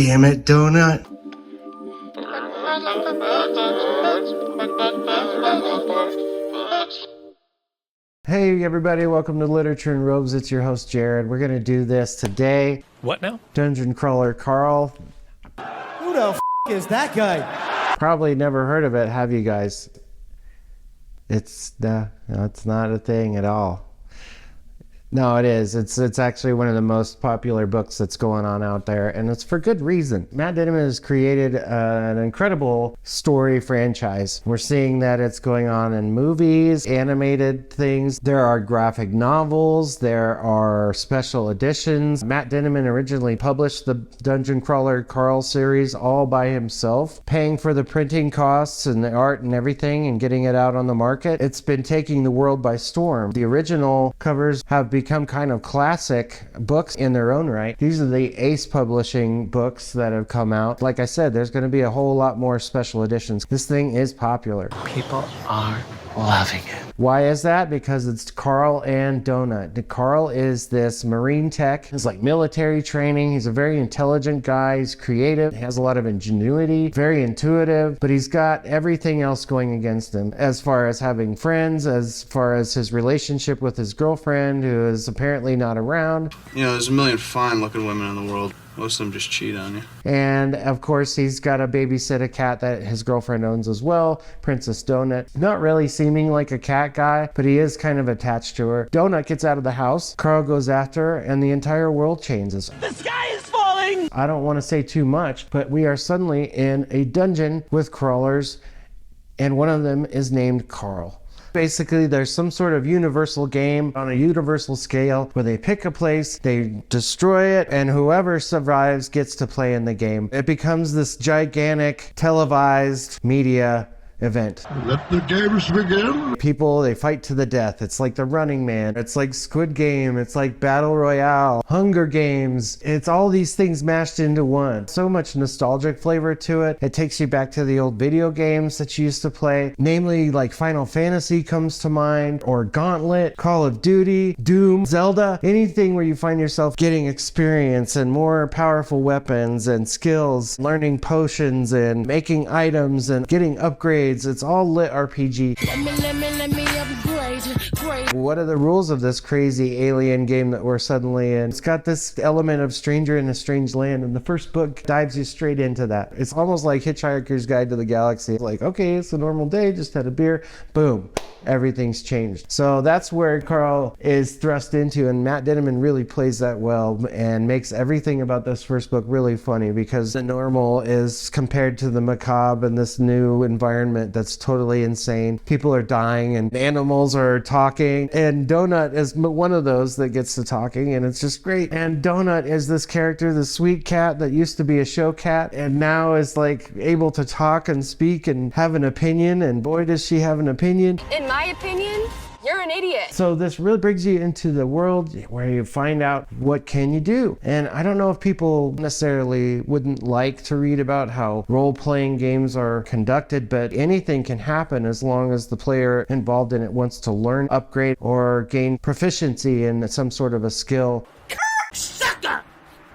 Damn it, Donut. Hey everybody, welcome to Literature and Robes. It's your host Jared. We're gonna do this today. What now? Dungeon Crawler Carl. Who the f*** is that guy? Probably never heard of it, have you guys? It's not a thing at all. No, it is. It's actually one of the most popular books that's going on out there, and it's for good reason. Matt Dinniman has created an incredible story franchise. We're seeing that it's going on in movies, animated things. There are graphic novels. There are special editions. Matt Dinniman originally published the Dungeon Crawler Carl series all by himself, paying for the printing costs and the art and everything and getting it out on the market. It's been taking the world by storm. The original covers have become kind of classic books in their own right. These are the Ace Publishing books that have come out. Like I said, there's going to be a whole lot more special editions. This thing is popular. People are loving it. Why is that? Because it's Carl and Donut. Carl is this Marine tech. He's like military training. He's a very intelligent guy. He's creative. He has a lot of ingenuity. Very intuitive. But he's got everything else going against him as far as having friends, as far as his relationship with his girlfriend, who is apparently not around. You know, there's a million fine-looking women in the world. Most of them just cheat on you. And of course, he's got to babysit a cat that his girlfriend owns as well, Princess Donut. Not really seeming like a cat guy, but he is kind of attached to her. Donut gets out of the house, Carl goes after her, and the entire world changes. The sky is falling! I don't want to say too much, but we are suddenly in a dungeon with crawlers, and one of them is named Carl. Basically, there's some sort of universal game on a universal scale where they pick a place, they destroy it, and whoever survives gets to play in the game. It becomes this gigantic televised media event. Let the games begin. People, they fight to the death. It's like the Running Man. It's like Squid Game. It's like Battle Royale, Hunger Games. It's all these things mashed into one. So much nostalgic flavor to it. It takes you back to the old video games that you used to play. Namely, like Final Fantasy comes to mind, or Gauntlet, Call of Duty, Doom, Zelda. Anything where you find yourself getting experience and more powerful weapons and skills, learning potions and making items and getting upgrades. It's all LitRPG. Let me upgrade. What are the rules of this crazy alien game that we're suddenly in? It's got this element of stranger in a strange land, and the first book dives you straight into that. It's almost like Hitchhiker's Guide to the Galaxy. Like, okay, it's a normal day, just had a beer, boom, everything's changed. So that's where Carl is thrust into, and Matt Dinniman really plays that well and makes everything about this first book really funny, because the normal is compared to the macabre in this new environment that's totally insane. People are dying and animals are talking, and Donut is one of those that gets to talking, and it's just great. And Donut is this character, the sweet cat that used to be a show cat and now is like able to talk and speak and have an opinion, and boy does she have an opinion. In my opinion, you're an idiot. So this really brings you into the world where you find out what can you do. And I don't know if people necessarily wouldn't like to read about how role-playing games are conducted, but anything can happen as long as the player involved in it wants to learn, upgrade, or gain proficiency in some sort of a skill.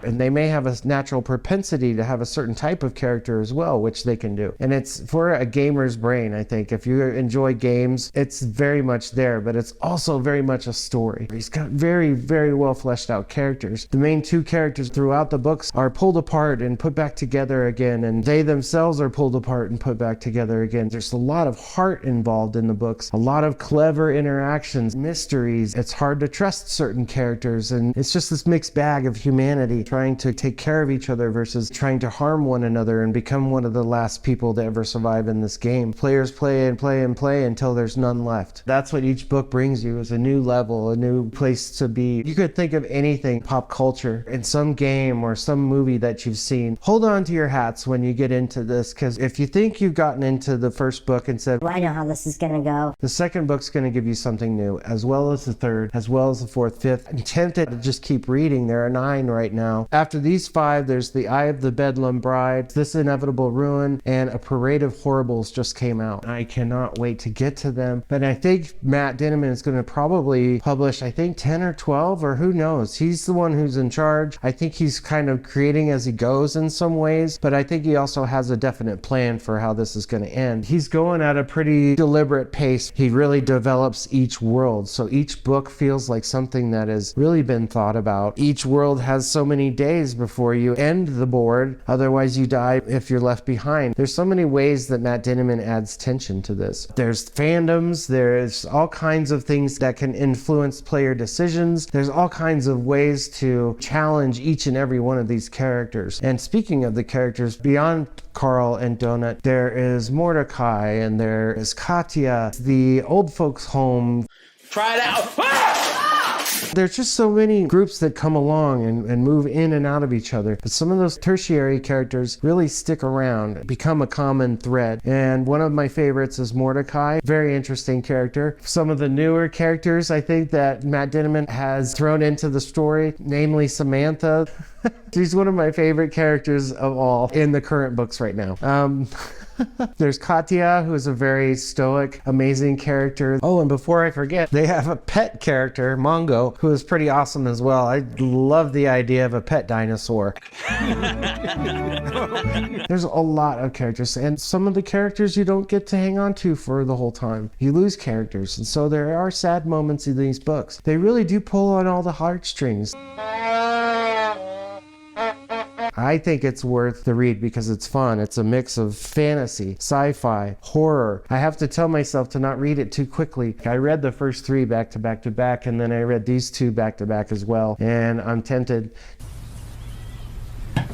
And they may have a natural propensity to have a certain type of character as well, which they can do. And it's for a gamer's brain, I think. If you enjoy games, it's very much there, but it's also very much a story. He's got very, very well fleshed out characters. The main two characters throughout the books are pulled apart and put back together again, and they themselves are pulled apart and put back together again. There's a lot of heart involved in the books, a lot of clever interactions, mysteries. It's hard to trust certain characters, and it's just this mixed bag of humanity trying to take care of each other versus trying to harm one another and become one of the last people to ever survive in this game. Players play and play and play until there's none left. That's what each book brings you, is a new level, a new place to be. You could think of anything pop culture in some game or some movie that you've seen. Hold on to your hats when you get into this, because if you think you've gotten into the first book and said, well, I know how this is gonna go, the second book's gonna give you something new, as well as the third, as well as the fourth, fifth. I'm tempted to just keep reading. There are 9 right now. now. After these 5, there's The Eye of the Bedlam Bride, This Inevitable Ruin, and A Parade of Horribles just came out. I cannot wait to get to them. But I think Matt Dinniman is going to probably publish, I think 10 or 12, or who knows. He's the one who's in charge. I think he's kind of creating as he goes in some ways, but I think he also has a definite plan for how this is going to end. He's going at a pretty deliberate pace. He really develops each world, so each book feels like something that has really been thought about. Each world has so many days before you end the board, otherwise you die if you're left behind. There's so many ways that Matt Dinniman adds tension to this. There's fandoms, there's all kinds of things that can influence player decisions. There's all kinds of ways to challenge each and every one of these characters. And speaking of the characters, beyond Carl and Donut, there is Mordecai and there is Katya, the old folks home. Try it out. There's just so many groups that come along and move in and out of each other. But some of those tertiary characters really stick around, become a common thread. And one of my favorites is Mordecai. Very interesting character. Some of the newer characters I think that Matt Dinniman has thrown into the story, namely Samantha. She's one of my favorite characters of all in the current books right now. There's Katya, who is a very stoic, amazing character. Oh, and before I forget, they have a pet character, Mongo, who is pretty awesome as well. I love the idea of a pet dinosaur. There's a lot of characters, and some of the characters you don't get to hang on to for the whole time. You lose characters, and so there are sad moments in these books. They really do pull on all the heartstrings. I think it's worth the read because it's fun. It's a mix of fantasy, sci-fi, horror. I have to tell myself to not read it too quickly. I read the first 3 back to back to back, and then I read these 2 back to back as well, and I'm tempted. I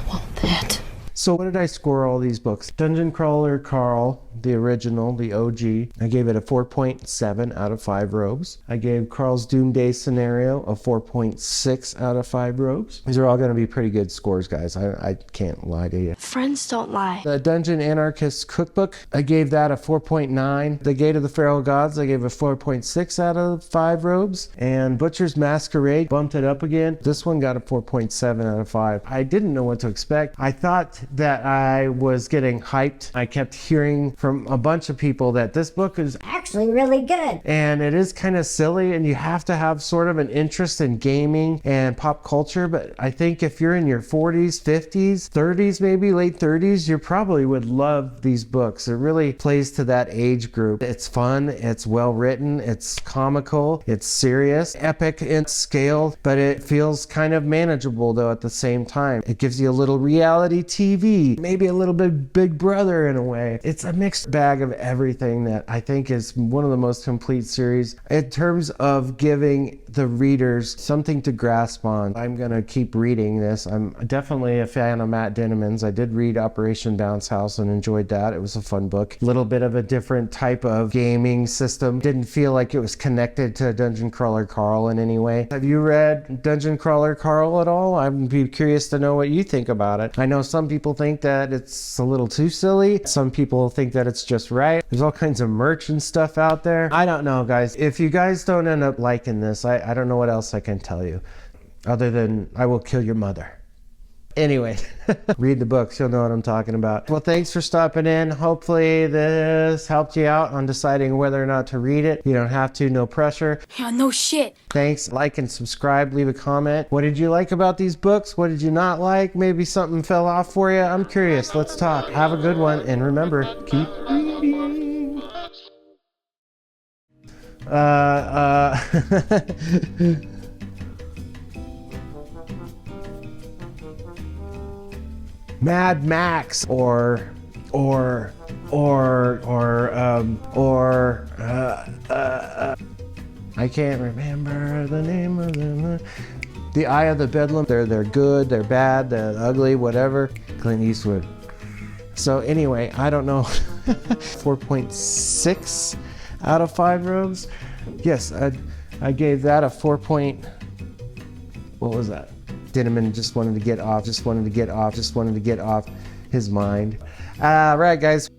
want that. So what did I score all these books? Dungeon Crawler Carl, the original, the OG. I gave it a 4.7 out of 5 robes. I gave Carl's Doomsday Scenario a 4.6 out of 5 robes. These are all going to be pretty good scores, guys. I can't lie to you. Friends don't lie. The Dungeon Anarchist Cookbook, I gave that a 4.9. The Gate of the Feral Gods, I gave a 4.6 out of 5 robes. And Butcher's Masquerade, bumped it up again. This one got a 4.7 out of 5. I didn't know what to expect. I thought that I was getting hyped. I kept hearing from a bunch of people that this book is Actually really good. and it is kind of silly, and you have to have sort of an interest in gaming and pop culture. But I think if you're in your 40s, 50s, 30s, maybe late 30s, you probably would love these books. It really plays to that age group. It's fun, it's well written, it's comical, it's serious, epic in scale, but it feels kind of manageable though at the same time. It gives you a little reality TV, maybe a little bit Big Brother in a way. It's a mixed bag of everything that I think is one of the most complete series in terms of giving the readers something to grasp on. I'm gonna keep reading this. I'm definitely a fan of Matt Dinniman's. I did read Operation Bounce House and enjoyed that. It was a fun book. A little bit of a different type of gaming system. Didn't feel like it was connected to Dungeon Crawler Carl in any way. Have you read Dungeon Crawler Carl at all? I'd be curious to know what you think about it. I know some people think that it's a little too silly. Some people think that it's just right. There's all kinds of merch and stuff out there. I don't know, guys. If you guys don't end up liking this, I don't know what else I can tell you other than I will kill your mother. Anyway, read the books. You'll know what I'm talking about. Well, thanks for stopping in. Hopefully this helped you out on deciding whether or not to read it. You don't have to, no pressure. Yeah, no shit. Thanks. Like and subscribe. Leave a comment. What did you like about these books? What did you not like? Maybe something fell off for you. I'm curious. Let's talk. Have a good one. And remember, keep reading. Mad Max or I can't remember the name of them. The Eye of the Bedlam. They're good, they're bad, they're ugly, whatever. Clint Eastwood. So anyway, I don't know. 4.6 out of 5 robes. Yes, I gave that a 4. What was that? Dinniman just wanted to get off his mind. Right, guys.